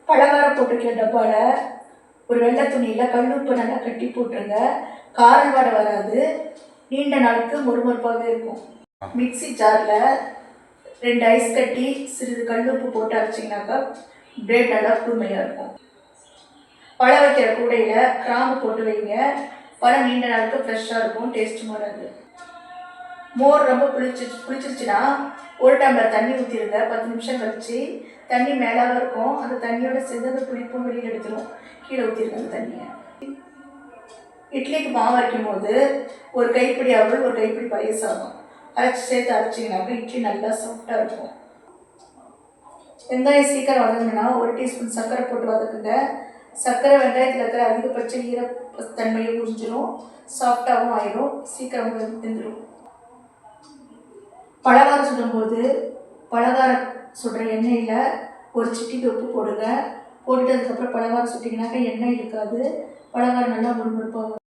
பலகாரம் போட்டுக்கிற டப்பாவில் ஒரு வெள்ளை துணியில் கல்லுப்பு நல்லா கட்டி போட்டுருங்க. காரம் வடை வராது, நீண்ட நாளுக்கு மொறுமொறுப்பாகவே இருக்கும். மிக்சி ஜாரில் 2 ஐஸ் கட்டி சிறிது கல்லுப்பு போட்டு அரைச்சிங்கனாக்கா பிரெட் நல்லா கூர்மையாக இருக்கும். பழம் வைக்கிற கூடையில் கிராம்பு போட்டு வைங்க. பழம் நீண்ட நாளுக்கு ஃப்ரெஷ்ஷாக இருக்கும், டேஸ்ட்டும் வராது. மோர் ரொம்ப புளிச்சிருச்சுன்னா 1 டம்ளர் தண்ணி ஊற்றிடுங்க. 10 நிமிஷம் கழிச்சு தண்ணி மேலாக இருக்கும். அந்த தண்ணியோட சேர்ந்து அந்த புளிப்பும் வெளியில் எடுத்துடும். கீழே ஊற்றிடுங்க அந்த தண்ணியை. இட்லிக்கு மாவு அரைக்கும் போது ஒரு கைப்பிடி அவல், ஒரு கைப்பிடி பழைய சாதம் சேர்த்து அரைச்சிங்கனாக்கா இட்லி நல்லா சாஃப்டாக இருக்கும். வெங்காயம் சீக்கிரம் வதங்கணும்னா 1 டீஸ்பூன் சர்க்கரை போட்டு வதக்குங்க. சர்க்கரை வெங்காயத்தில் இருக்கிற அதிகபட்ச ஈரத்தன்மையை உறிஞ்சிடும், சாஃப்டாகவும் ஆயிடும், சீக்கிரம் வெந்துடும். பலகாரம் சுடும்போது பலகாரம் சுடுற எண்ணெயில் ஒரு சிட்டிக்கு உப்பு போடுங்க. போட்டுட்டு அதுக்கப்புறம் பலகாரம் சுட்டிங்கனாக்கா எண்ணெய் இருக்காது, பலகாரம் நல்லா முறுமுறுப்பாகும்.